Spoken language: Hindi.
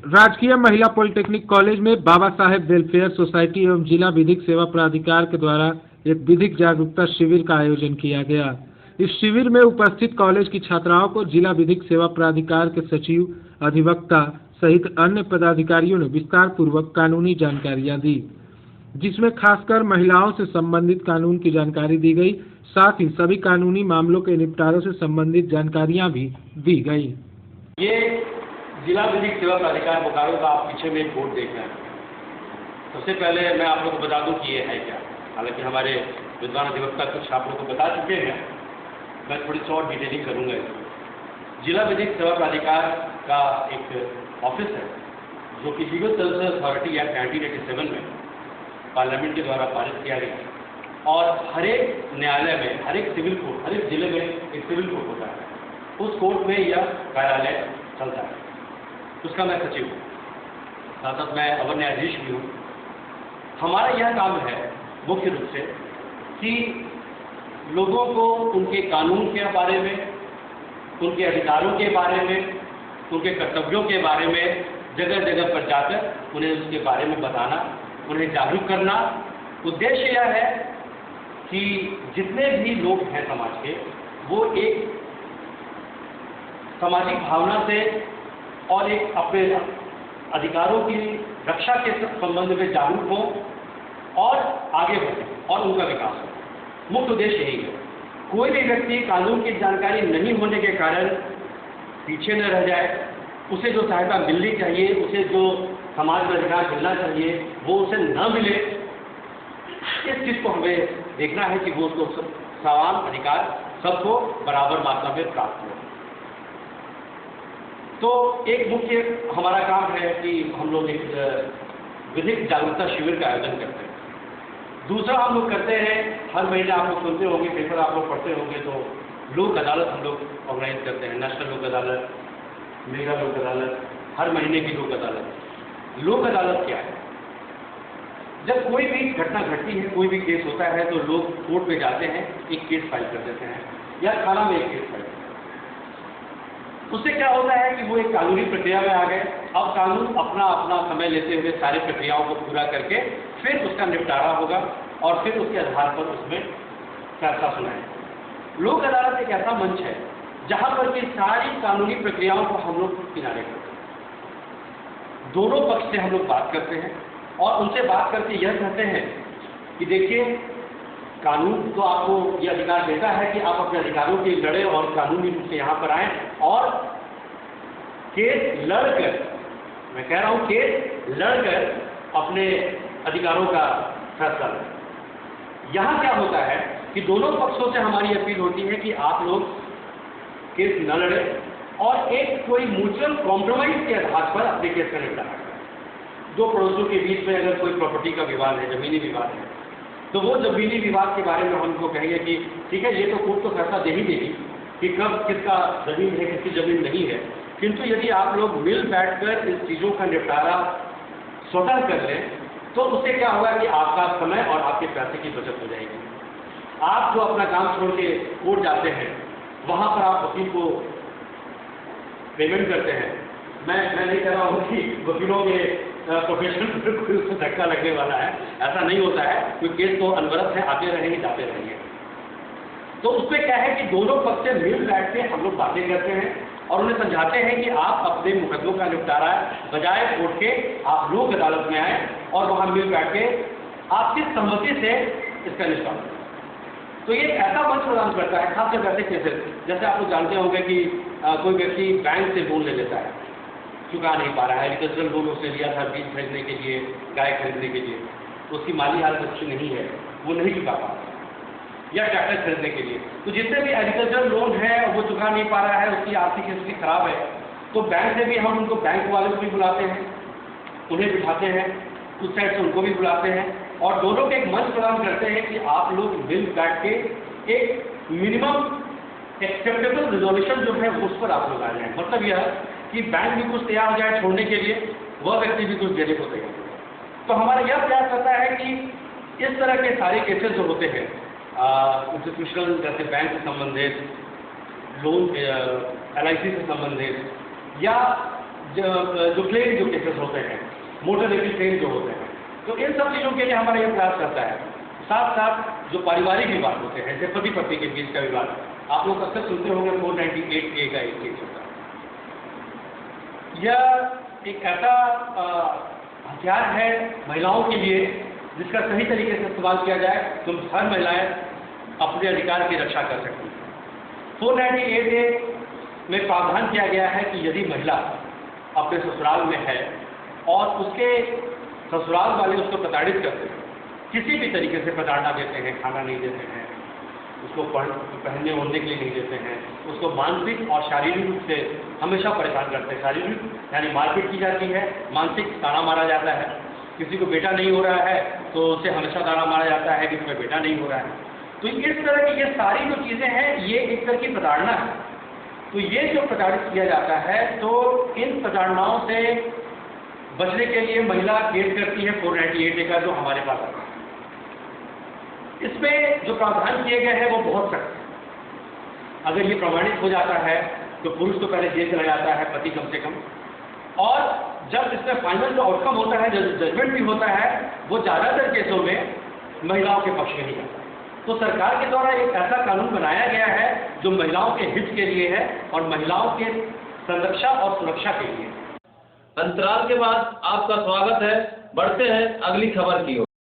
राजकीय महिला पॉलिटेक्निक कॉलेज में बाबा साहेब वेलफेयर सोसाइटी एवं जिला विधिक सेवा प्राधिकार के द्वारा एक विधिक जागरूकता शिविर का आयोजन किया गया। इस शिविर में उपस्थित कॉलेज की छात्राओं को जिला विधिक सेवा प्राधिकार के सचिव, अधिवक्ता सहित अन्य पदाधिकारियों ने विस्तार पूर्वक कानूनी जानकारियां दी, जिसमें खासकर महिलाओं से संबंधित कानून की जानकारी दी गई। साथ ही सभी कानूनी मामलों के निपटारों से संबंधित जानकारियां भी दी गई। ये जिला विधिक सेवा प्राधिकार बोकारो का आप पीछे में एक बोर्ड देख रहे हैं। सबसे पहले मैं आप लोगों को बता दूं कि ये है क्या। हालांकि हमारे विद्वान अधिवक्ता कुछ आप लोगों को बता चुके हैं, मैं थोड़ी सी और डिटेलिंग करूंगा। जिला विधिक सेवा प्राधिकार का एक ऑफिस है जो कि लीगल सर्विसेज अथॉरिटी एक्ट 1987 में पार्लियामेंट के द्वारा पारित किया गया और हर एक न्यायालय में, हर एक सिविल कोर्ट, हर एक जिले में एक सिविल कोर्ट होता है। उस कोर्ट में यह कार्यालय चलता है, उसका मैं सचिव हूँ, साथ साथ मैं अवर न्यायाधीश भी हूँ। हमारा यह काम है मुख्य रूप से कि लोगों को उनके कानून के बारे में, उनके अधिकारों के बारे में, उनके कर्तव्यों के बारे में जगह जगह पर जाकर उन्हें उसके बारे में बताना, उन्हें जागरूक करना। उद्देश्य यह है कि जितने भी लोग हैं समाज के, वो एक सामाजिक भावना से और एक अपने अधिकारों की रक्षा के संबंध में जागरूक हों और आगे बढ़ें और उनका विकास हो। मुख्य उद्देश्य यही है। कोई भी व्यक्ति कानून की जानकारी नहीं होने के कारण पीछे न रह जाए, उसे जो सहायता मिलनी चाहिए, उसे जो समाज में अधिकार मिलना चाहिए, वो उसे न मिले। इस चीज़ को हमें देखना है कि वो उसको समान अधिकार सबको बराबर मात्रा में प्राप्त हो। तो एक मुख्य हमारा काम है कि हम लोग एक विधिक जागरूकता शिविर का आयोजन करते हैं। दूसरा हम लोग करते हैं, हर महीने आप लोग सुनते होंगे, पेपर आप लोग पढ़ते होंगे, तो लोक अदालत हम लोग ऑर्गेनाइज करते हैं। नेशनल लोक अदालत, मेगा लोक अदालत, हर महीने की लोक अदालत। लोक अदालत क्या है? जब कोई भी घटना घटती है, कोई भी केस होता है, तो लोग कोर्ट में जाते हैं, एक केस फाइल कर देते हैं या थाना में एक केस फाइल करते हैं। उससे क्या होता है कि वो एक कानूनी प्रक्रिया में आ गए। अब कानून अपना अपना समय लेते हुए सारी प्रक्रियाओं को पूरा करके फिर उसका निपटारा होगा और फिर उसके आधार पर उसमें फैसला सुनाएंगे। लोक अदालत एक ऐसा मंच है जहां पर कि सारी कानूनी प्रक्रियाओं को हम लोग किनारे करते हैं। दोनों पक्ष से हम लोग बात करते हैं और उनसे बात करके यह कहते हैं कि देखिए, कानून तो आपको यह अधिकार देता है कि आप अपने अधिकारों के लिए लड़े और कानूनी रूप से यहाँ पर आए और केस लड़कर, मैं कह रहा हूँ केस लड़कर अपने अधिकारों का फैसला लें। यहाँ क्या होता है कि दोनों पक्षों से हमारी अपील होती है कि आप लोग केस न लड़े और एक कोई म्यूचुअल कॉम्प्रोमाइज के आधार पर अपने केस का निपटारा करें। दो पड़ोसियों के बीच में अगर कोई प्रॉपर्टी का विवाद है, जमीनी विवाद है, तो वो जमीनी विवाद के बारे में हमको कहेंगे कि ठीक है, ये तो कोर्ट तो फैसला दे ही देगी कि कब किसका जमीन है, किसकी जमीन नहीं है। किंतु यदि आप लोग मिल बैठकर इन चीज़ों का निपटारा स्वतः कर लें, तो उससे क्या होगा कि आपका समय और आपके पैसे की बचत हो जाएगी। आप जो अपना काम छोड़ के कोर्ट जाते हैं, वहाँ पर आप वकील को पेमेंट करते हैं। मैं नहीं कह रहा हूँ कि वकीलों के प्रोफेशन पर कोई उसको धक्का लगने वाला है, ऐसा नहीं होता है। कोई केस तो अनवरत है, आते रहेंगे जाते रहेंगे। तो उसमें क्या है कि दोनों पक्ष से मिल बैठ के हम लोग बातें करते हैं और उन्हें समझाते हैं कि आप अपने मुकदमों का निपटारा बजाय कोर्ट के आप लोक अदालत में आए और वहाँ मिल बैठ के आपकी सहमति से इसका निष्पादन। तो ये ऐसा मंच प्रदान करता है, खासकर वैसे केसेस जैसे आप लोग जानते होंगे कि कोई व्यक्ति बैंक से लोन ले लेता है, चुका नहीं पा रहा है, एग्रीकल्चरल लोन उसने लिया था बीज खरीदने के लिए, गाय खरीदने के लिए, तो उसकी माली हालत अच्छी नहीं है, वो नहीं चुका पा रहा, या ट्रैक्टर खरीदने के लिए। तो जितने भी एग्रीकल्चरल लोन है वो चुका नहीं पा रहा है, उसकी आर्थिक स्थिति खराब है, तो बैंक से भी हम उनको, बैंक वाले को भी बुलाते हैं, उन्हें बिठाते हैं, उस साइड से उनको भी बुलाते हैं और दोनों के एक मंच प्रदान करते हैं कि आप लोग मिल बैठ के एक मिनिमम एक्सेप्टेबल रिजोल्यूशन जो है उस पर आप लोग आ जाएं। मतलब यह कि बैंक भी कुछ तैयार हो जाए छोड़ने के लिए, वह व्यक्ति भी कुछ देने को तैयार हो। तो हमारा यह प्रयास करता है कि इस तरह के सारे केसेस जो होते हैं इंस्टीट्यूशनल, जैसे बैंक से संबंधित, लोन LIC से संबंधित, या जो क्लेम जो केसेस होते हैं, मोटर व्हीकल क्लेम जो होते हैं, तो इन सब चीज़ों के लिए हमारा ये प्रयास करता है। साथ साथ जो पारिवारिक विवाद होते हैं, जैसे पति पत्नी के बीच का विवाद, आप लोग अक्सर सुनते होंगे 498A का एक केस होता है। यह एक ऐसा हथियार है महिलाओं के लिए जिसका सही तरीके से इस्तेमाल किया जाए तो हर महिलाएं अपने अधिकार की रक्षा कर सकती हैं। 498A में प्रावधान किया गया है कि यदि महिला अपने ससुराल में है और उसके ससुराल वाले उसको प्रताड़ित करते हैं, किसी भी तरीके से प्रताड़ना देते हैं, खाना नहीं देते हैं, उसको पहनने ओढ़ने के लिए नहीं देते हैं, उसको मानसिक और शारीरिक रूप से हमेशा परेशान करते हैं। शारीरिक यानी मारपीट की जाती है, मानसिक ताना मारा जाता है। किसी को बेटा नहीं हो रहा है तो उसे हमेशा ताना मारा जाता है कि तुम्हें बेटा नहीं हो रहा है। तो इस तरह की ये सारी जो चीज़ें हैं, ये एक तरह की प्रताड़ना है। तो ये जो प्रताड़ित किया जाता है, तो इन प्रताड़नाओं से बचने के लिए महिला केस करती है 498A का, जो हमारे पास आता है। इसमें जो प्रावधान किए गए हैं वो बहुत सख्त है। अगर ये प्रमाणित हो जाता है तो पुरुष तो पहले जेल चला जाता है, पति कम से कम, और जब इसमें फाइनल जो आउटकम होता है, जो जजमेंट भी होता है, वो ज़्यादातर केसों में महिलाओं के पक्ष में ही आता है। तो सरकार के द्वारा एक ऐसा कानून बनाया गया है जो महिलाओं के हित के लिए है और महिलाओं के संरक्षा और सुरक्षा के लिए। अंतराल के बाद आपका स्वागत है। बढ़ते हैं अगली खबर की ओर।